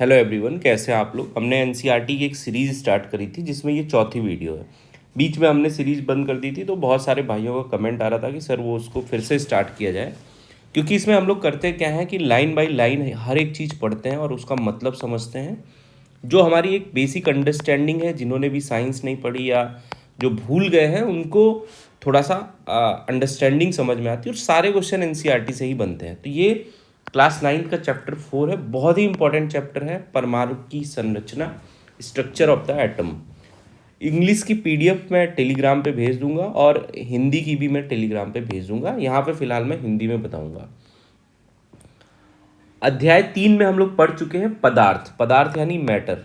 Hello everyone, कैसे हैं आप लोग। हमने एनसीईआरटी की एक सीरीज़ स्टार्ट करी थी जिसमें ये चौथी वीडियो है। बीच में हमने सीरीज़ बंद कर दी थी तो बहुत सारे भाइयों का कमेंट आ रहा था कि सर वो उसको फिर से स्टार्ट किया जाए, क्योंकि इसमें हम लोग करते क्या है कि लाइन बाय लाइन हर एक चीज़ पढ़ते हैं और उसका मतलब समझते हैं। जो हमारी एक बेसिक अंडरस्टैंडिंग है, जिन्होंने भी साइंस नहीं पढ़ी या जो भूल गए हैं उनको थोड़ा सा अंडरस्टैंडिंग समझ में आती है। और सारे क्वेश्चन एनसीईआरटी से ही बनते हैं। तो ये क्लास 9 का चैप्टर 4 है, बहुत ही इंपॉर्टेंट चैप्टर है, परमाणु की संरचना, structure of the atom. English की पीडीएफ मैं टेलीग्राम पे भेज दूंगा और हिंदी की भी मैं टेलीग्राम पे भेज दूंगा। यहाँ पे फिलहाल मैं हिंदी में बताऊंगा। अध्याय 3 में हम लोग पढ़ चुके हैं पदार्थ। पदार्थ यानी मैटर।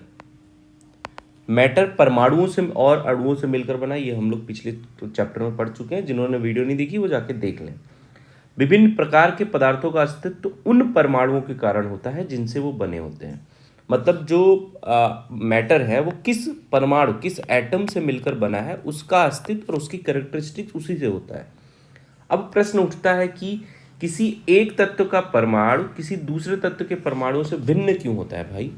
मैटर परमाणुओं से और अणुओं से मिलकर बना, ये हम लोग पिछले चैप्टर में पढ़ चुके हैं। जिन्होंने वीडियो नहीं देखी वो जाके देख लें। विभिन्न प्रकार के पदार्थों का अस्तित्व उन परमाणुओं के कारण होता है जिनसे वो बने होते हैं। मतलब जो मैटर है वो किस परमाणु, किस एटम से मिलकर बना है, उसका अस्तित्व और उसकी कैरेक्टरिस्टिक्स उसी से होता है। अब प्रश्न उठता है कि किसी एक तत्व का परमाणु किसी दूसरे तत्व के परमाणुओं से भिन्न क्यों होता है भाई।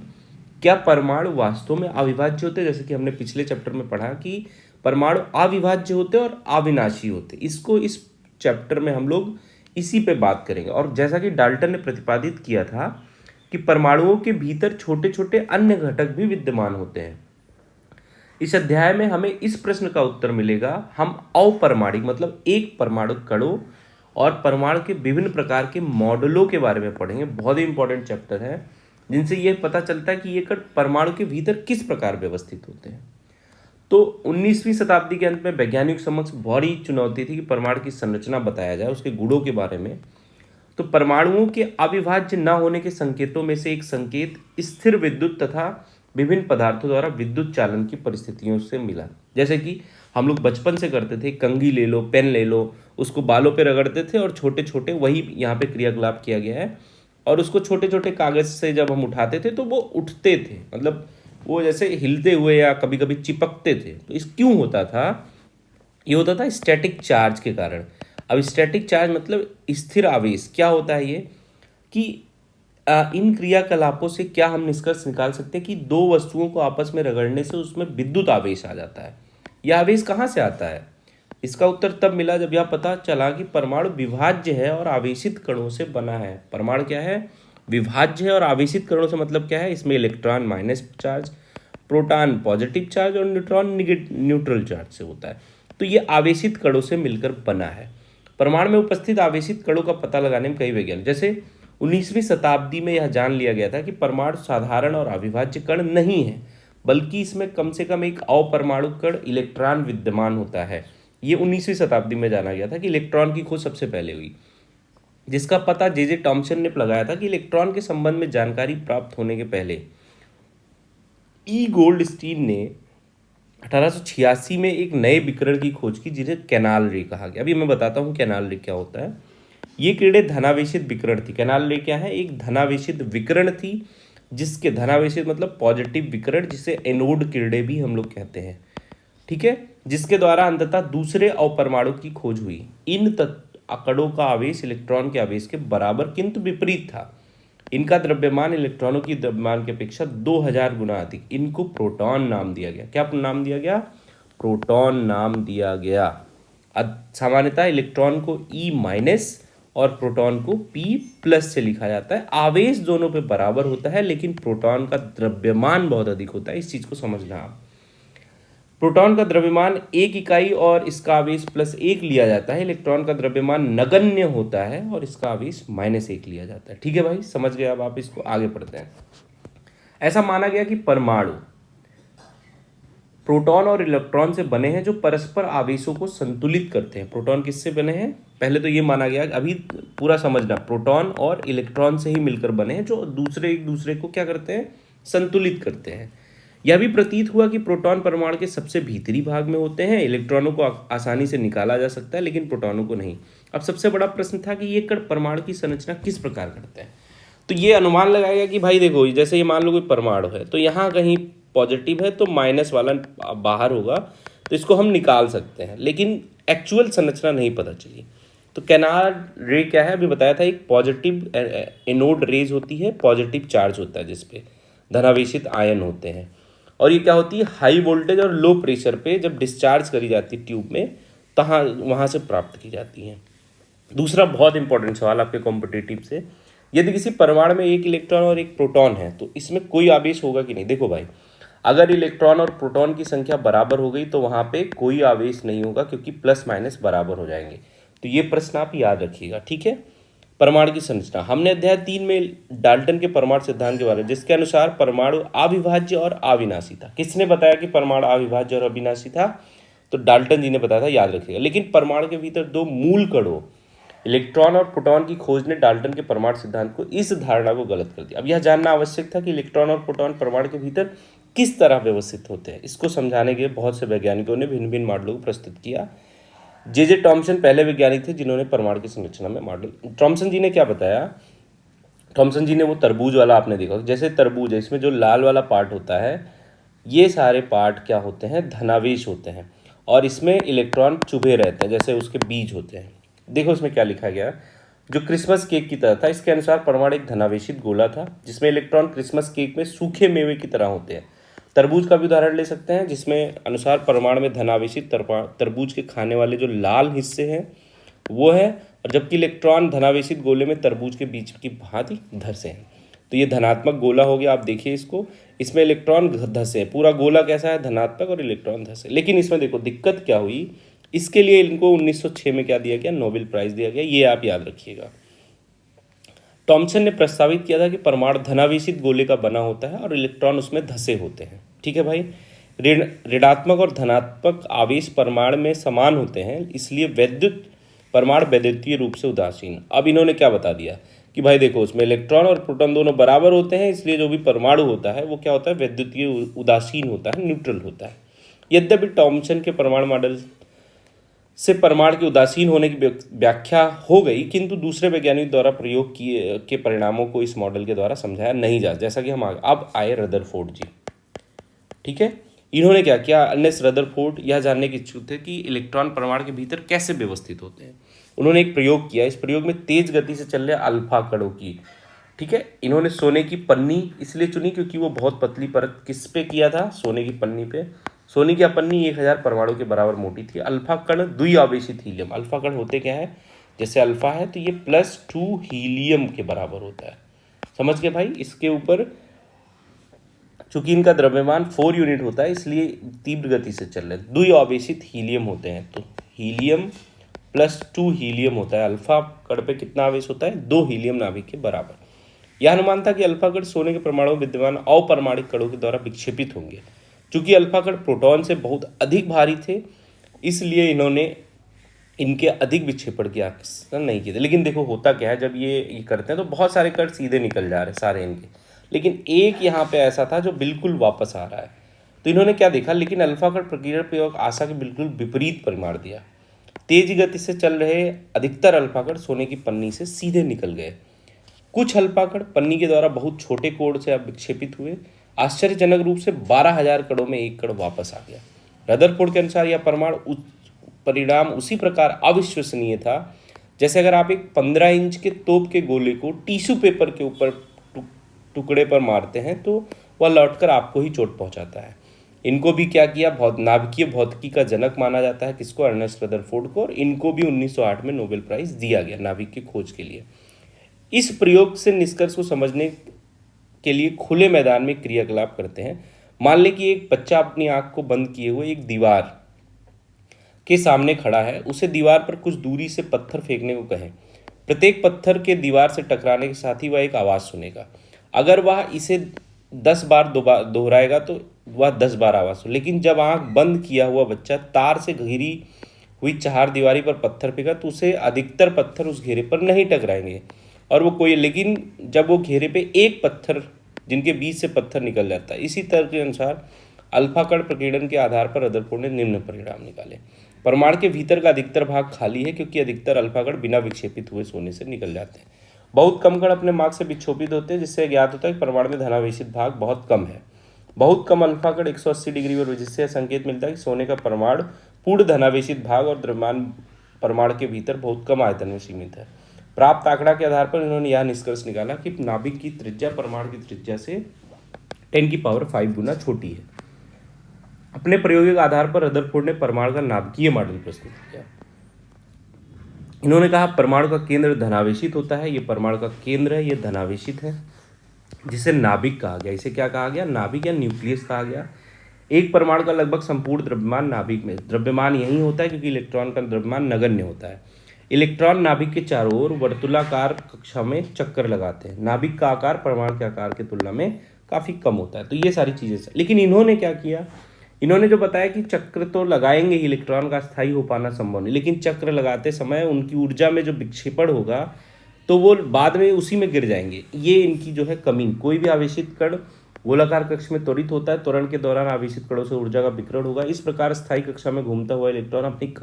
क्या परमाणु वास्तव में अविभाज्य होते हैं? जैसे कि हमने पिछले चैप्टर में पढ़ा कि परमाणु अविभाज्य होते हैं और अविनाशी होते हैं। इसको इस चैप्टर में हम लोग इसी पे बात करेंगे। और जैसा कि डाल्टन ने प्रतिपादित किया था कि परमाणुओं के भीतर छोटे छोटे अन्य घटक भी विद्यमान होते हैं। इस अध्याय में हमें इस प्रश्न का उत्तर मिलेगा। हम अपरमाणिक मतलब एक परमाणु कणों और परमाणु के विभिन्न प्रकार के मॉडलों के बारे में पढ़ेंगे। बहुत ही इंपॉर्टेंट चैप्टर है, जिनसे यह पता चलता है कि ये कण परमाणु के भीतर किस प्रकार व्यवस्थित होते हैं। तो 19वीं शताब्दी के अंत में वैज्ञानिक समक्ष बड़ी चुनौती थी कि परमाणु की संरचना बताया जाए, उसके गुणों के बारे में। तो परमाणुओं के अविभाज्य न होने के संकेतों में से एक संकेत स्थिर विद्युत तथा विभिन्न पदार्थों द्वारा विद्युत चालन की परिस्थितियों से मिला। जैसे कि हम लोग बचपन से करते थे, कंघी ले लो, पेन ले लो, उसको बालों पे रगड़ते थे और छोटे छोटे, वही यहाँ पे क्रियाकलाप किया गया है। और उसको छोटे छोटे कागज से जब हम उठाते थे तो वो उठते थे, मतलब वो जैसे हिलते हुए या कभी कभी चिपकते थे। तो इस क्यों होता था? ये होता था स्टैटिक चार्ज के कारण। अब स्टैटिक चार्ज मतलब स्थिर आवेश। क्या होता है ये कि इन क्रियाकलापों से क्या हम निष्कर्ष निकाल सकते हैं कि दो वस्तुओं को आपस में रगड़ने से उसमें विद्युत आवेश आ जाता है। यह आवेश कहाँ से आता है? इसका उत्तर तब मिला जब यह पता चला कि परमाणु विभाज्य है और आवेशित कणों से बना है। परमाणु क्या है? विभाज्य है। और आवेशित कणों से मतलब क्या है? इसमें electron minus charge, proton positive charge और न्यूट्रॉन न्यूट्रल चार्ज से होता है। तो ये आवेशित कणों से मिलकर बना है। परमाणु में उपस्थित आवेशित कणों का पता लगाने में कई वैज्ञानिक, जैसे 19वीं शताब्दी में यह जान लिया गया था कि परमाणु साधारण और अविभाज्य कण नहीं है, बल्कि इसमें कम से कम एक अपरमाणु कण इलेक्ट्रॉन विद्यमान होता है। ये 19वीं शताब्दी में जाना गया था कि इलेक्ट्रॉन की खोज सबसे पहले हुई, जिसका पता जे टॉमसन ने लगाया था कि इलेक्ट्रॉन के संबंध में जानकारी प्राप्त होने के पहले ई गोल्डस्टीन ने 1886 में एक नए विकिरण की खोज की, जिन्हें कैनाल रे कहा गया। अभी मैं बताता हूँ कैनाल रे क्या होता है। ये किरणें धनावेशित विकिरण थी। कैनाल रे क्या है? एक धनावेशित विकिरण थी, जिसके धनावेशित मतलब पॉजिटिव विकिरण, जिसे एनोड किरणें भी हम लोग कहते हैं। ठीक है, जिसके द्वारा अंततः दूसरे अपरमाणु की खोज हुई। इन कणों का आवेश इलेक्ट्रॉन के आवेश के बराबर किंतु विपरीत था। इनका द्रव्यमान इलेक्ट्रॉनों की द्रव्यमान की अपेक्षा 2000 गुना अधिक। इनको प्रोटॉन नाम दिया गया। क्या नाम दिया गया? प्रोटॉन नाम दिया गया। सामान्यतः इलेक्ट्रॉन को ई माइनस और प्रोटॉन को पी प्लस से लिखा जाता है। आवेश दोनों पे बराबर होता है, लेकिन प्रोटॉन का द्रव्यमान बहुत अधिक होता है। इस चीज को समझना आप। प्रोटॉन का द्रव्यमान 1 इकाई और इसका आवेश +1 लिया जाता है। इलेक्ट्रॉन का द्रव्यमान नगण्य होता है और इसका आवेश -1 लिया जाता है। ठीक है भाई, समझ गए? अब आप इसको आगे पढ़ते हैं। ऐसा माना गया कि परमाणु प्रोटॉन और इलेक्ट्रॉन से बने हैं, जो परस्पर आवेशों को संतुलित करते हैं। प्रोटॉन किससे बने हैं? पहले तो ये माना गया, अभी पूरा समझना, प्रोटॉन और इलेक्ट्रॉन से ही मिलकर बने हैं, जो एक दूसरे को क्या करते हैं? संतुलित करते हैं। यह भी प्रतीत हुआ कि प्रोटॉन परमाणु के सबसे भीतरी भाग में होते हैं। इलेक्ट्रॉनों को आसानी से निकाला जा सकता है, लेकिन प्रोटॉनों को नहीं। अब सबसे बड़ा प्रश्न था कि ये कण परमाणु की संरचना किस प्रकार करते हैं। तो ये अनुमान लगाया कि भाई देखो, जैसे ये मान लो कोई परमाणु है, तो यहाँ कहीं पॉजिटिव है तो माइनस वाला बाहर होगा, तो इसको हम निकाल सकते हैं, लेकिन एक्चुअल संरचना नहीं पता चली। तो कैनाल रे क्या है? अभी बताया था, एक पॉजिटिव एनोड रेज होती है, पॉजिटिव चार्ज होता है जिसपे, धनावेशित आयन होते हैं। और ये क्या होती है, हाई वोल्टेज और लो प्रेशर पे जब डिस्चार्ज करी जाती है ट्यूब में, तहाँ वहाँ से प्राप्त की जाती हैं। दूसरा बहुत इंपॉर्टेंट सवाल आपके कॉम्पिटिटिव से, यदि किसी परमाणु में एक इलेक्ट्रॉन और एक प्रोटॉन है तो इसमें कोई आवेश होगा कि नहीं। देखो भाई, अगर इलेक्ट्रॉन और प्रोटॉन की संख्या बराबर हो गई तो वहाँ पे कोई आवेश नहीं होगा, क्योंकि प्लस माइनस बराबर हो जाएंगे। तो ये प्रश्न आप याद रखिएगा, ठीक है। परमाणु की संरचना, हमने अध्याय 3 में डाल्टन के परमाणु सिद्धांत के बारे में, जिसके अनुसार परमाणु अविभाज्य और अविनाशी था। किसने बताया कि परमाणु अविभाज्य और अविनाशी था? तो डाल्टन जी ने बताया था, याद रखिएगा। लेकिन परमाणु के भीतर दो मूल कणों इलेक्ट्रॉन और प्रोटॉन की खोज ने डाल्टन के परमाणु सिद्धांत को, इस धारणा को गलत कर दिया। अब यह जानना आवश्यक था कि इलेक्ट्रॉन और प्रोटॉन परमाणु के भीतर किस तरह व्यवस्थित होते हैं। इसको समझाने के लिए बहुत से वैज्ञानिकों ने भिन्न भिन्न मॉडलों को प्रस्तुत किया। जे टॉमसन पहले वैज्ञानिक थे जिन्होंने परमाणु की संरचना में मॉडल। टॉमसन जी ने क्या बताया? टॉमसन जी ने वो तरबूज वाला आपने देखा, जैसे तरबूज है, इसमें जो लाल वाला पार्ट होता है, ये सारे पार्ट क्या होते हैं? धनावेश होते हैं, और इसमें इलेक्ट्रॉन चुभे रहते हैं, जैसे उसके बीज होते हैं। देखो इसमें क्या लिखा गया, जो क्रिसमस केक की तरह था। इसके अनुसार परमाणु एक धनावेशित गोला था जिसमें इलेक्ट्रॉन क्रिसमस केक में सूखे मेवे की तरह होते हैं। तरबूज का भी उदाहरण ले सकते हैं, जिसमें अनुसार परमाणु में धनावेशित तरबूज के खाने वाले जो लाल हिस्से हैं वो है, और जबकि इलेक्ट्रॉन धनावेशित गोले में तरबूज के बीच की भांति धंसे हैं। तो ये धनात्मक गोला हो गया, आप देखिए इसको, इसमें इलेक्ट्रॉन धंसे हैं। पूरा गोला कैसा है? धनात्मक, और इलेक्ट्रॉन धंसे। लेकिन इसमें देखो दिक्कत क्या हुई, इसके लिए इनको 1906 में क्या दिया गया? नोबेल प्राइज दिया गया। ये आप याद रखिएगा। टॉमसन ने प्रस्तावित किया था कि परमाणु धनावेशित गोले का बना होता है और इलेक्ट्रॉन उसमें धंसे होते हैं, ठीक है भाई। ऋणात्मक और धनात्मक आवेश परमाणु में समान होते हैं, इसलिए परमाणु वैद्युतीय रूप से उदासीन। अब इन्होंने क्या बता दिया कि भाई देखो, उसमें इलेक्ट्रॉन और प्रोटॉन दोनों बराबर होते हैं, इसलिए जो भी परमाणु होता है वो क्या होता है? वैद्युतीय उदासीन होता है, न्यूट्रल होता है। यद्यपि टॉमसन के परमाणु मॉडल से परमाणु के उदासीन होने की व्याख्या हो गई, किंतु दूसरे वैज्ञानिक द्वारा प्रयोग किए के परिणामों को इस मॉडल के द्वारा समझाया नहीं जा, जैसा कि हम अब आए रदरफोर्ड जी, ठीक है। इन्होंने क्या किया? अर्नेस्ट रदरफोर्ड यह जानने के इच्छुक थे कि इलेक्ट्रॉन परमाणु के भीतर कैसे व्यवस्थित होते हैं। उन्होंने एक प्रयोग किया, इस प्रयोग में तेज गति से चल रहे अल्फा कणों की, ठीक है। इन्होंने सोने की पन्नी इसलिए चुनी क्योंकि वो बहुत पतली परत, किस पे किया था? सोने की पन्नी पे। सोने की पन्नी 1000 परमाणु के बराबर मोटी थी। अल्फा कण द्विआवेशित हीलियम, अल्फा कण होते क्या है? जैसे अल्फा है तो ये +2 हीलियम के बराबर होता है, समझ गए भाई। इसके ऊपर चूंकि इनका द्रव्यमान 4 यूनिट होता है, इसलिए तीव्र गति से चल रहे द्विआवेशित हीलियम होते हैं। तो हीलियम +2 हीलियम होता है। अल्फा कण पे कितना आवेश होता है? 2 हीलियम नाभिक के बराबर। यह अनुमान था कि अल्फा कण सोने के परमाणु में विद्यमान अपरमाणिक कणों के द्वारा विक्षेपित होंगे। चूंकि अल्फा कण प्रोटॉन से बहुत अधिक भारी थे, इसलिए इन्होंने इनके अधिक विक्षेपण की आकर्षण नहीं किए थे। लेकिन देखो होता क्या है, जब ये करते हैं तो बहुत सारे कण सीधे निकल जा रहे हैं सारे इनके, लेकिन एक यहाँ पे ऐसा था जो बिल्कुल वापस आ रहा है। तो इन्होंने क्या देखा, लेकिन अल्फा कण प्रकीर्णन प्रयोग आशा के बिल्कुल विपरीत परिणाम दिया। तेज गति से चल रहे अधिकतर अल्फा कण सोने की पन्नी से सीधे निकल गए। कुछ अल्फा कण पन्नी के द्वारा बहुत छोटे कोण से अब विक्षेपित हुए। आश्चर्यजनक रूप से 12,000 कणों में एक कण वापस आ गया। रदरफोर्ड के अनुसार यह परिणाम उसी प्रकार अविश्वसनीय था जैसे अगर आप एक 15 इंच के तोप के गोले को टिश्यू पेपर के ऊपर टुकड़े पर मारते हैं तो वह लौटकर आपको ही चोट पहुंचाता है। इनको भी क्या किया, नाभिकीय भौतिकी का जनक माना जाता है, किसको? अर्नेस्ट रदरफोर्ड को। और इनको भी 1908 में नोबेल प्राइज दिया गया नाभिक की खोज के लिए। इस प्रयोग से निष्कर्ष को समझने के लिए खुले मैदान में क्रियाकलाप करते हैं। मान लें कि एक बच्चा अपनी आंख को बंद किए हुए एक दीवार के सामने खड़ा है, उसे दीवार पर कुछ दूरी से पत्थर फेंकने को कहें। प्रत्येक पत्थर के दीवार से टकराने के साथ ही वह एक आवाज़ सुनेगा। अगर वह इसे 10 बार दोहराएगा तो वह 10 बार आवाज़ सुने। लेकिन जब आंख बंद किया हुआ बच्चा तार से घिरी हुई चारदीवारी पर पत्थर फेंका तो उसे अधिकतर पत्थर उस घेरे पर नहीं टकराएंगे और वो कोई, लेकिन जब वो घेरे पे एक पत्थर जिनके बीच से पत्थर निकल जाता है। इसी तरह के अनुसार अल्फा कण प्रकीर्णन के आधार पर रदरफोर्ड ने निम्न परिणाम निकाले। परमाणु के भीतर का अधिकतर भाग खाली है क्योंकि अधिकतर अल्फा कण बिना विक्षेपित हुए सोने से निकल जाते हैं। बहुत कम कण अपने मार्ग से विक्षोभित होते हैं, जिससे ज्ञात होता है कि परमाणु में धनावेशित भाग बहुत कम है। बहुत कम अल्फा कण 180 डिग्री पर, जिससे संकेत मिलता है कि सोने का परमाणु पूर्ण धनावेशित भाग और द्रव्यमान परमाणु के भीतर बहुत कम आयतन में सीमित है। प्राप्त आंकड़ा के आधार पर इन्होंने यह निष्कर्ष निकाला कि नाभिक की त्रिज्या परमाणु की त्रिज्या से 10⁵ गुना छोटी है। अपने प्रायोगिक आधार पर रदरफोर्ड ने परमाणु का नाभिकीय मॉडल प्रस्तुत किया। इन्होंने कहा परमाणु का केंद्र धनावेशित होता है, ये परमाणु का केंद्र है, ये धनावेशित है, जिसे नाभिक कहा गया। इसे क्या कहा गया? नाभिक या न्यूक्लियस कहा गया। एक परमाणु का लगभग संपूर्ण द्रव्यमान नाभिक में, द्रव्यमान यही होता है क्योंकि इलेक्ट्रॉन का द्रव्यमान नगण्य होता है। इलेक्ट्रॉन नाभिक के चारों ओर वर्तुलाकार कक्षा में चक्कर लगाते हैं। नाभिक का आकार परमाणु के आकार की तुलना में काफ़ी कम होता है। तो ये सारी चीज़ें, लेकिन इन्होंने क्या किया, इन्होंने जो बताया कि चक्र तो लगाएंगे ही, इलेक्ट्रॉन का स्थायी हो पाना संभव नहीं, लेकिन चक्र लगाते समय उनकी ऊर्जा में जो विक्षेपण होगा तो वो बाद में उसी में गिर जाएंगे। ये इनकी जो है कमी। कोई भी आवेशित कण गोलाकार कक्ष में त्वरित होता है, त्वरण के दौरान आवेशित कणों से ऊर्जा का विकिरण होगा। इस प्रकार स्थायी कक्षा में घूमता हुआ इलेक्ट्रॉन अपनी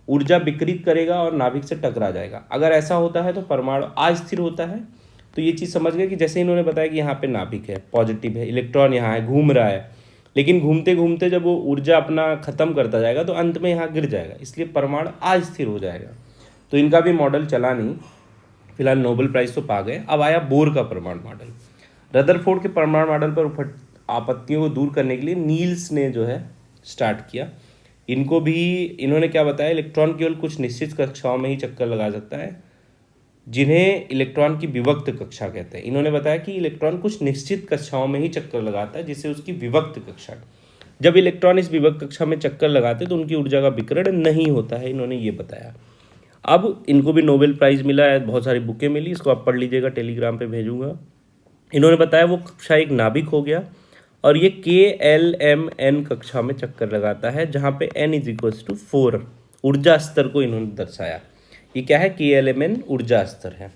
ऊर्जा विकृत करेगा और नाभिक से टकरा जाएगा। अगर ऐसा होता है तो परमाणु अस्थिर होता है। तो ये चीज़ समझ गए कि जैसे इन्होंने बताया कि यहाँ पे नाभिक है, पॉजिटिव है, इलेक्ट्रॉन यहाँ है, घूम रहा है, लेकिन घूमते घूमते जब वो ऊर्जा अपना खत्म करता जाएगा तो अंत में यहाँ गिर जाएगा, इसलिए परमाणु अस्थिर हो जाएगा। तो इनका भी मॉडल चला नहीं, फिलहाल नोबेल प्राइज तो पा गए। अब आया बोर का परमाणु मॉडल। रदरफोर्ड के परमाणु मॉडल पर आपत्तियों को दूर करने के लिए नील्स ने जो है स्टार्ट किया। इनको भी इन्होंने क्या बताया, इलेक्ट्रॉन केवल कुछ निश्चित कक्षाओं में ही चक्कर लगा सकता है, जिन्हें इलेक्ट्रॉन की विभक्त कक्षा कहते हैं। इन्होंने बताया कि इलेक्ट्रॉन कुछ निश्चित कक्षाओं में ही चक्कर लगाता है, जिसे उसकी विभक्त कक्षा। जब इलेक्ट्रॉन इस विभक्त कक्षा में चक्कर लगाते तो उनकी ऊर्जा का विकिरण नहीं होता है, इन्होंने ये बताया। अब इनको भी नोबेल प्राइज़ मिला है, बहुत सारी बुकें मिली, इसको आप पढ़ लीजिएगा, टेलीग्राम पे भेजूंगा। इन्होंने बताया वो कक्षा एक नाभिक हो गया और ये KLMN कक्षा में चक्कर लगाता है, जहाँ पे n=4 ऊर्जा स्तर को इन्होंने दर्शाया। ये क्या है? KLMN ऊर्जा स्तर है।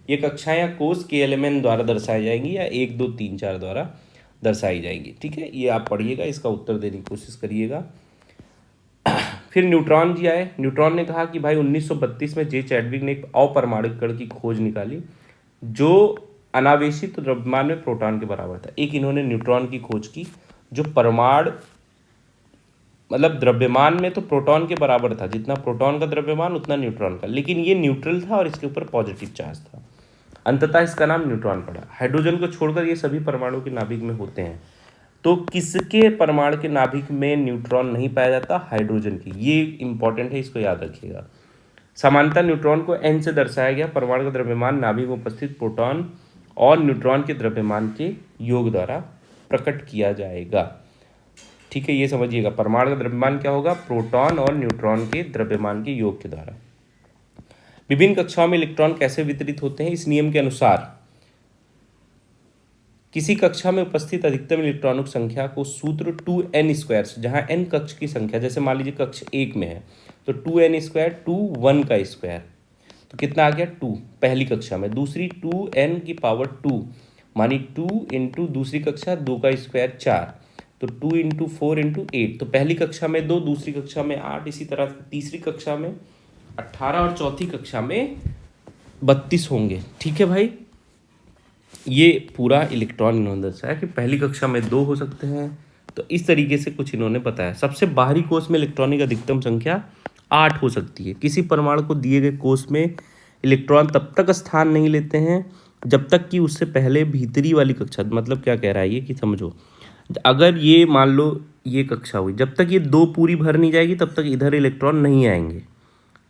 ये कक्षाएं या कोष KLMN द्वारा दर्शाई जाएंगी या 1 2 3 4 द्वारा दर्शाई जाएंगी। ठीक है, ये आप पढ़िएगा, इसका उत्तर देने की कोशिश करिएगा। फिर न्यूट्रॉन जी आए। न्यूट्रॉन ने कहा कि भाई 1932 में जे चैडविक ने एक अपरमाणुक कण की खोज निकाली जो अनावेशित द्रव्यमान में प्रोटॉन के बराबर था। एक इन्होंने न्यूट्रॉन की खोज की जो परमाणु मतलब द्रव्यमान में तो प्रोटॉन के बराबर था, जितना प्रोटॉन का द्रव्यमान उतना न्यूट्रॉन का, लेकिन ये न्यूट्रल था और इसके ऊपर पॉजिटिव चार्ज था। अंततः इसका नाम न्यूट्रॉन पड़ा। हाइड्रोजन को छोड़कर ये सभी परमाणु के नाभिक में होते हैं। तो किसके परमाणु के नाभिक में न्यूट्रॉन नहीं पाया जाता? हाइड्रोजन की। ये इंपॉर्टेंट है, इसको याद रखिएगा। सामान्यतः न्यूट्रॉन को n से दर्शाया गया। परमाणु का द्रव्यमान नाभिक में उपस्थित प्रोटॉन और न्यूट्रॉन के द्रव्यमान के योग द्वारा प्रकट किया जाएगा। ठीक है, ये समझिएगा। परमाणु का द्रव्यमान क्या होगा? प्रोटॉन और न्यूट्रॉन के द्रव्यमान के योग के द्वारा। विभिन्न कक्षाओं में इलेक्ट्रॉन कैसे वितरित होते हैं? इस नियम के अनुसार किसी कक्षा में उपस्थित अधिकतम इलेक्ट्रॉनों की संख्या को सूत्र 2n² से, जहाँ n कक्ष की संख्या, जैसे मान लीजिए कक्ष 1 में है तो 2n² 2 1 का स्क्वायर, तो कितना आ गया 2 पहली कक्षा में। दूसरी 2n⁻², मानी 2 इंटू दूसरी कक्षा 2 का स्क्वायर 4, तो 2 इंटू 4 इंटू 8, तो पहली कक्षा में 2, दूसरी कक्षा में 8, इसी तरह तीसरी कक्षा में 18 और चौथी कक्षा में 32 होंगे। ठीक है भाई, ये पूरा इलेक्ट्रॉन इन्होंने दर्शाया कि पहली कक्षा में 2 हो सकते हैं। तो इस तरीके से कुछ इन्होंने बताया। सबसे बाहरी कोष में इलेक्ट्रॉनों की अधिकतम संख्या 8 हो सकती है। किसी परमाणु को दिए गए कोष में इलेक्ट्रॉन तब तक स्थान नहीं लेते हैं जब तक कि उससे पहले भीतरी वाली कक्षा, मतलब क्या कह रहा है ये कि समझो, अगर ये मान लो ये कक्षा हुई, जब तक ये 2 पूरी भर नहीं जाएगी तब तक इधर इलेक्ट्रॉन नहीं आएंगे।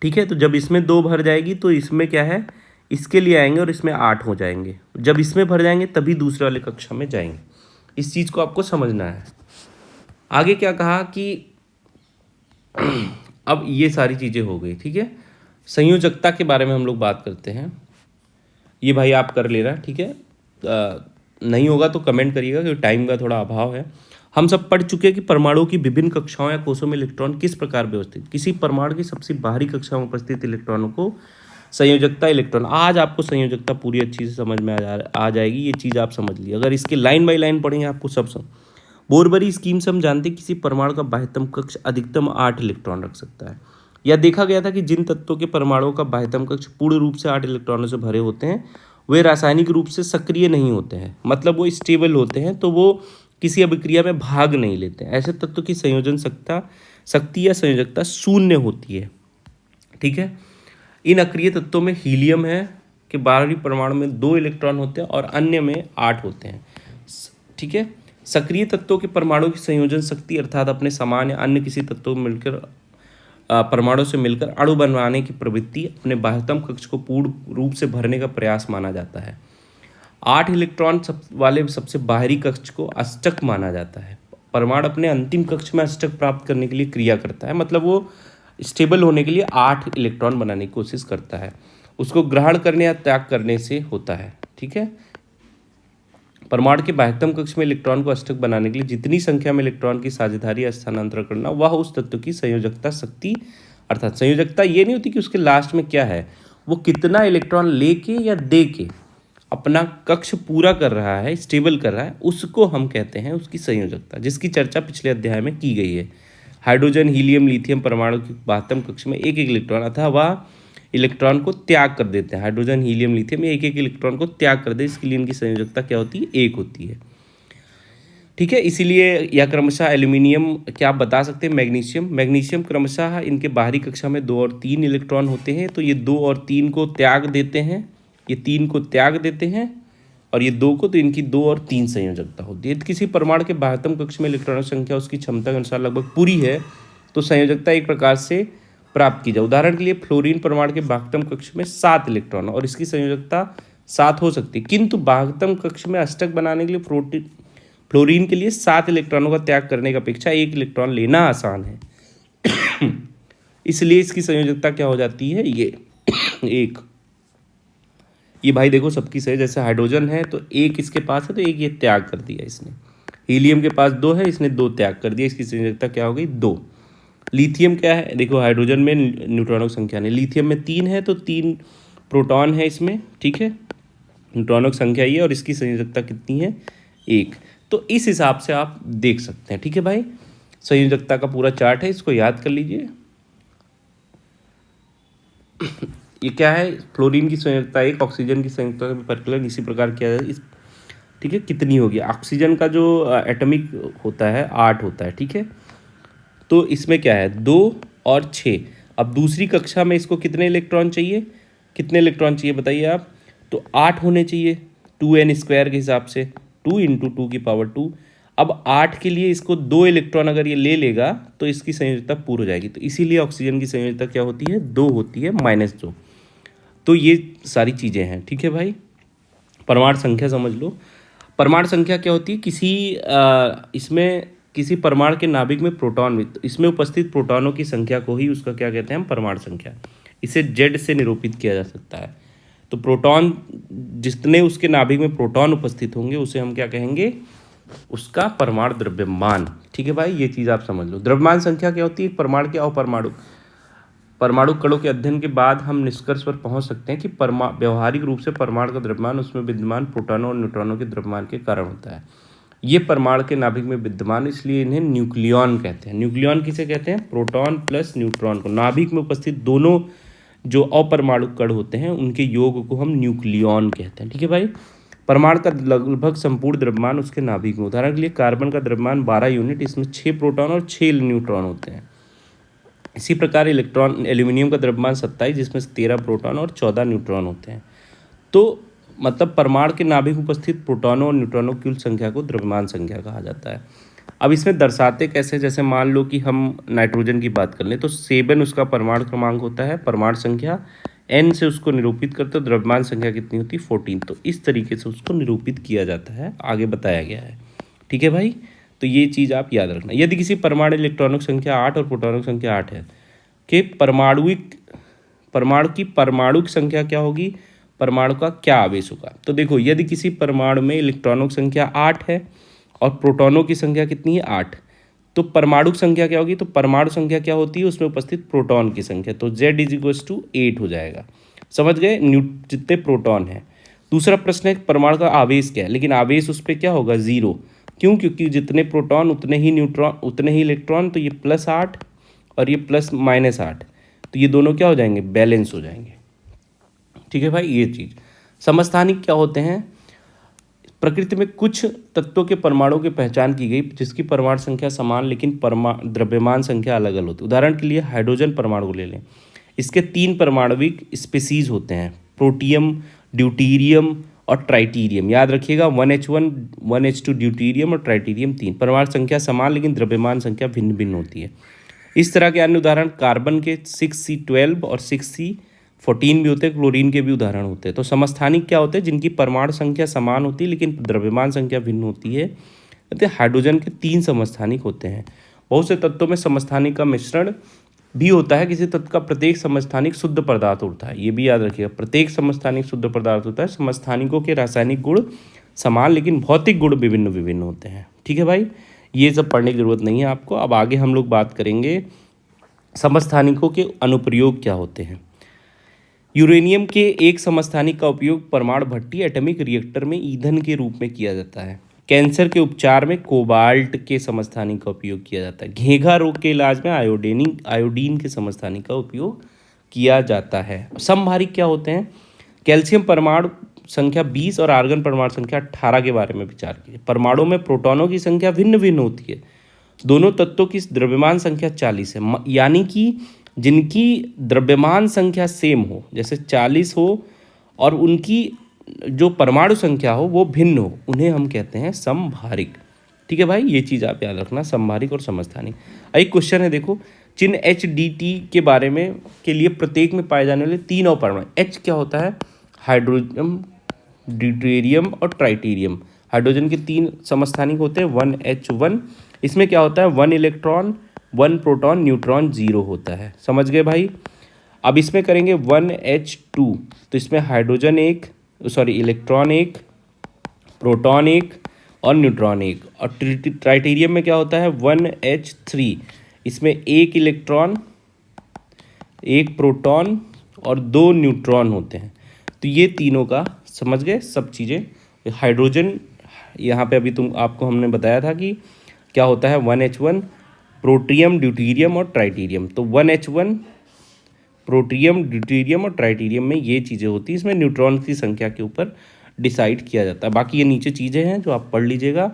ठीक है, तो जब इसमें 2 भर जाएगी तो इसमें क्या है, इसके लिए आएंगे और इसमें 8 हो जाएंगे। जब इसमें भर जाएंगे तभी दूसरे वाले कक्षा में जाएंगे। इस चीज़ को आपको समझना है। आगे क्या कहा कि अब ये सारी चीज़ें हो गई। ठीक है, संयोजकता के बारे में हम लोग बात करते हैं। ये भाई आप कर लेना, ठीक है। नहीं होगा तो कमेंट करिएगा क्योंकि टाइम का थोड़ा अभाव है। हम सब पढ़ चुके हैं कि परमाणु की विभिन्न कक्षाओं या कोषों में इलेक्ट्रॉन किस प्रकार व्यवस्थित। किसी परमाणु की सबसे बाहरी कक्षा में उपस्थित इलेक्ट्रॉनों को संयोजकता इलेक्ट्रॉन। आज आपको संयोजकता पूरी अच्छी से समझ में आ जाएगी। ये चीज़ आप समझ ली। अगर इसके लाइन बाय लाइन पढ़ेंगे आपको सब बोरबरी स्कीम से हम जानते हैं किसी परमाणु का बाह्यतम कक्ष अधिकतम 8 इलेक्ट्रॉन रख सकता है। यह देखा गया था कि जिन तत्वों के परमाणुओं का बाह्यतम कक्ष पूर्ण रूप से 8 इलेक्ट्रॉनों से भरे होते हैं वे रासायनिक रूप से सक्रिय नहीं होते हैं, मतलब वो स्टेबल होते हैं, तो वो किसी अभिक्रिया में भाग नहीं लेते हैं। ऐसे तत्व की संयोजन शक्ति या संयोजकता शून्य होती है। ठीक है, इन अक्रिय तत्वों में हीलियम है कि बाहरी परमाणु में 2 इलेक्ट्रॉन होते हैं और अन्य में 8 होते हैं। ठीक है। सक्रिय तत्वों के परमाणु की संयोजन शक्ति अर्थात अपने समान या अन्य किसी तत्वों में मिलकर परमाणु से मिलकर अणु बनवाने की प्रवृत्ति अपने बाह्यतम कक्ष को पूर्ण रूप से भरने का प्रयास माना जाता है। 8 इलेक्ट्रॉन वाले सबसे बाहरी कक्ष को अष्टक माना जाता है। परमाणु अपने अंतिम कक्ष में अष्टक प्राप्त करने के लिए क्रिया करता है, मतलब वो स्टेबल होने के लिए 8 इलेक्ट्रॉन बनाने की कोशिश करता है। उसको ग्रहण करने या त्याग करने से होता है, ठीक है। परमाणु के बाह्यतम कक्ष में इलेक्ट्रॉन को अष्टक बनाने के लिए जितनी संख्या में इलेक्ट्रॉन की साझेदारी स्थानांतरण करना, वह उस तत्व की संयोजकता शक्ति, अर्थात संयोजकता ये नहीं होती कि उसके लास्ट में क्या है, वो कितना इलेक्ट्रॉन लेके या दे के अपना कक्ष पूरा कर रहा है, स्टेबल कर रहा है, उसको हम कहते हैं उसकी संयोजकता, जिसकी चर्चा पिछले अध्याय में की गई है। हाइड्रोजन, हीलियम, लिथियम परमाणु के बाह्यतम कक्ष में एक एक इलेक्ट्रॉन अथवा वह इलेक्ट्रॉन को त्याग कर देते हैं। हाइड्रोजन, हीलियम, लिथियम एक एक इलेक्ट्रॉन को त्याग कर दे, इसके लिए इनकी संयोजकता क्या होती है, 1 होती है, ठीक है। इसीलिए यह क्रमशः एल्यूमिनियम, क्या आप बता सकते हैं, मैग्नीशियम क्रमशः इनके बाहरी कक्षा में 2 और 3 इलेक्ट्रॉन होते हैं, तो ये 2 और 3 को त्याग देते हैं, ये 3 को त्याग देते हैं और ये 2 को, तो इनकी 2 और 3 संयोजकता होती है। यदि किसी परमाणु के बाह्यतम कक्ष में इलेक्ट्रॉनों की संख्या उसकी क्षमता के अनुसार लगभग पूरी है तो संयोजकता एक प्रकार से प्राप्त की जाए। उदाहरण के लिए फ्लोरीन परमाणु के बाह्यतम कक्ष में 7 इलेक्ट्रॉन और इसकी संयोजकता 7 हो सकती है, किंतु बाह्यतम कक्ष में अष्टक बनाने के लिए फ्लोरीन के लिए 7 इलेक्ट्रॉनों का त्याग करने की अपेक्षा 1 इलेक्ट्रॉन लेना आसान है। इसलिए इसकी संयोजकता क्या हो जाती है, ये 1। ये भाई देखो सबकी सही, जैसे हाइड्रोजन है तो 1 इसके पास है तो 1 ये त्याग कर दिया इसने। हीलियम के पास 2 है, इसने 2 त्याग कर दिया, इसकी संयोजकता क्या हो गई, 2। लिथियम क्या है, देखो हाइड्रोजन में न्यूट्रॉनों की संख्या नहीं, लिथियम में 3 है तो 3 प्रोटॉन है इसमें, ठीक है। न्यूट्रॉनों की संख्या ये और इसकी संयोजकता कितनी है, 1। तो इस हिसाब से आप देख सकते हैं, ठीक है भाई। संयोजकता का पूरा चार्ट है, इसको याद कर लीजिए। ये क्या है, फ्लोरीन की संयोजकता 1, ऑक्सीजन की संयोजकता परिकलन इसी प्रकार किया जाए, ठीक है। कितनी होगी, ऑक्सीजन का जो एटॉमिक होता है 8 होता है, ठीक है। तो इसमें क्या है, 2 और 6। अब दूसरी कक्षा में इसको कितने इलेक्ट्रॉन चाहिए, कितने इलेक्ट्रॉन चाहिए बताइए आप, तो 8 होने चाहिए 2n² के हिसाब से, 2 × 2 की पावर 2। अब 8 के लिए इसको 2 इलेक्ट्रॉन अगर ये ले लेगा तो इसकी संयोजकता पूरी हो जाएगी, तो इसीलिए ऑक्सीजन की संयोजकता क्या होती है, 2 होती है, -2। तो ये सारी चीज़ें हैं, ठीक है भाई। परमाणु संख्या समझ लो। परमाणु संख्या क्या होती है, इसमें किसी परमाणु के नाभिक में प्रोटॉन, इसमें उपस्थित प्रोटॉनों की संख्या को ही उसका क्या कहते हैं, हम परमाणु संख्या। इसे Z से निरूपित किया जा सकता है। तो प्रोटॉन, जितने उसके नाभिक में प्रोटॉन उपस्थित होंगे उसे हम क्या कहेंगे, उसका परमाणु द्रव्यमान, ठीक है भाई। ये चीज़ आप समझ लो। द्रव्यमान संख्या क्या होती है, परमाणु के परमाणु कणों के अध्ययन के बाद हम निष्कर्ष पर पहुंच सकते हैं कि व्यवहारिक रूप से परमाणु का द्रव्यमान उसमें विद्यमान प्रोटॉनों और न्यूट्रॉनों के द्रव्यमान के कारण होता है। ये परमाणु के नाभिक में विद्यमान, इसलिए इन्हें न्यूक्लियॉन कहते हैं। न्यूक्लियॉन किसे कहते हैं, प्रोटॉन प्लस न्यूट्रॉन को, नाभिक में उपस्थित दोनों जो अपरमाणु कण होते हैं उनके योग को हम न्यूक्लियॉन कहते हैं, ठीक है भाई। परमाणु का लगभग संपूर्ण द्रव्यमान उसके नाभिक में, उदाहरण के लिए कार्बन का द्रव्यमान 12 यूनिट, इसमें 6 प्रोटॉन और 6 न्यूट्रॉन होते हैं। इसी प्रकार एल्यूमिनियम का द्रव्यमान 27, जिसमें 13 प्रोटॉन और 14 न्यूट्रॉन होते हैं। तो मतलब परमाणु के नाभिक में उपस्थित प्रोटॉनों और न्यूट्रॉनों की कुल संख्या को द्रव्यमान संख्या कहा जाता है। अब इसमें दर्शाते कैसे, जैसे मान लो कि हम नाइट्रोजन की बात कर लें तो 7 उसका परमाणु क्रमांक होता है, परमाणु संख्या, n से उसको निरूपित करते हो, द्रव्यमान संख्या कितनी होती है, 14। तो इस तरीके से उसको निरूपित किया जाता है, आगे बताया गया है, ठीक है भाई। तो ये चीज़ आप याद रखना। यदि किसी परमाणु इलेक्ट्रॉनों की संख्या 8 और प्रोटॉनों की संख्या 8 है कि परमाणु की संख्या क्या होगी, परमाणु का क्या आवेश होगा। तो देखो, यदि किसी परमाणु में इलेक्ट्रॉनों की संख्या 8 है और प्रोटॉनों की संख्या कितनी है, 8, तो परमाणु संख्या क्या होगी, तो परमाणु संख्या क्या होती है, उसमें उपस्थित प्रोटॉन की संख्या, तो Z = 8 हो जाएगा। समझ गए, जितने प्रोटॉन है। दूसरा प्रश्न है परमाणु का आवेश क्या है, लेकिन आवेश उस पर क्या होगा, 0। क्यों, क्योंकि जितने प्रोटॉन उतने ही न्यूट्रॉन उतने ही इलेक्ट्रॉन, तो ये +8 और ये +-8, तो ये दोनों क्या हो जाएंगे, बैलेंस हो जाएंगे, ठीक है भाई। ये चीज़ समस्थानिक क्या होते हैं, प्रकृति में कुछ तत्वों के परमाणुओं की पहचान की गई जिसकी परमाणु संख्या समान लेकिन द्रव्यमान संख्या अलग अलग होती है। उदाहरण के लिए हाइड्रोजन परमाणु को ले लें, इसके 3 परमाणविक स्पीसीज होते हैं, प्रोटियम, ड्यूटीरियम और ट्राइटीरियम। याद रखिएगा 1H1 1H2 ड्यूटीरियम और ट्राइटीरियम 3। परमाणु संख्या समान लेकिन द्रव्यमान संख्या भिन्न भिन्न होती है। इस तरह के अन्य उदाहरण कार्बन के 6C12 और 6C14 भी होते हैं, क्लोरीन के भी उदाहरण होते हैं। तो समस्थानिक क्या होते हैं? जिनकी परमाणु संख्या समान होती है लेकिन द्रव्यमान संख्या भिन्न होती है। हाइड्रोजन के 3 समस्थानिक होते हैं। बहुत से तत्वों में समस्थानिक का मिश्रण भी होता है। किसी तत्व का प्रत्येक समस्थानिक शुद्ध पदार्थ होता है, ये भी याद रखिएगा। प्रत्येक समस्थानिक शुद्ध पदार्थ होता है। समस्थानिकों के रासायनिक गुण समान लेकिन भौतिक गुण विभिन्न विभिन्न होते हैं। ठीक है भाई, ये सब पढ़ने की जरूरत नहीं है आपको। अब आगे हम लोग बात करेंगे समस्थानिकों के अनुप्रयोग क्या होते हैं। यूरेनियम के एक समस्थानिक का उपयोग परमाणु भट्टी एटॉमिक रिएक्टर में ईंधन के रूप में किया जाता है। कैंसर के उपचार में कोबाल्ट के समस्थानिक का उपयोग किया जाता है। घेंघा रोग के इलाज में आयोडीन के समस्थानिक का उपयोग किया जाता है। समभारिक क्या होते हैं? कैल्शियम परमाणु संख्या 20 और आर्गन परमाणु संख्या 18 के बारे में विचार कीजिए। परमाणु में प्रोटॉनों की संख्या भिन्न भिन्न होती है। दोनों तत्वों की द्रव्यमान संख्या 40 है, यानी कि जिनकी द्रव्यमान संख्या सेम हो, जैसे 40 हो, और उनकी जो परमाणु संख्या हो वो भिन्न हो, उन्हें हम कहते हैं समभारिक। ठीक है भाई, ये चीज़ आप याद रखना, समभारिक और समस्थानिक। एक क्वेश्चन है, देखो, चिन्ह HDT के बारे में के लिए प्रत्येक में पाए जाने वाले 3 और परमाणु। H क्या होता है? हाइड्रोजन, ड्यूटेरियम और ट्राइटेरियम। हाइड्रोजन के 3 समस्थानिक होते हैं 1H1। इसमें क्या होता है? 1 इलेक्ट्रॉन 1 प्रोटॉन न्यूट्रॉन 0 होता है। समझ गए भाई? अब इसमें करेंगे 1H2, तो इसमें हाइड्रोजन इलेक्ट्रॉन 1, प्रोटॉन 1 और न्यूट्रॉन 1। और ट्राइटेरियम में क्या होता है? 1H3, इसमें 1 इलेक्ट्रॉन 1 प्रोटॉन और 2 न्यूट्रॉन होते हैं। तो ये तीनों का समझ गए सब चीज़ें। हाइड्रोजन यहाँ पे अभी आपको हमने बताया था कि क्या होता है? 1H1 प्रोटियम, ड्यूटीरियम और ट्राइटेरियम। तो 1H1 प्रोटियम, ड्यूटीरियम और ट्राइटेरियम में ये चीज़ें होती हैं। इसमें न्यूट्रॉन की संख्या के ऊपर डिसाइड किया जाता है। बाकी ये नीचे चीज़ें हैं जो आप पढ़ लीजिएगा।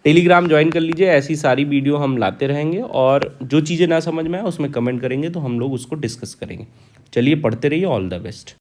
टेलीग्राम ज्वाइन कर लीजिए, ऐसी सारी वीडियो हम लाते रहेंगे, और जो चीज़ें ना समझ में आए उसमें कमेंट करेंगे तो हम लोग उसको डिस्कस करेंगे। चलिए पढ़ते रहिए। All the best.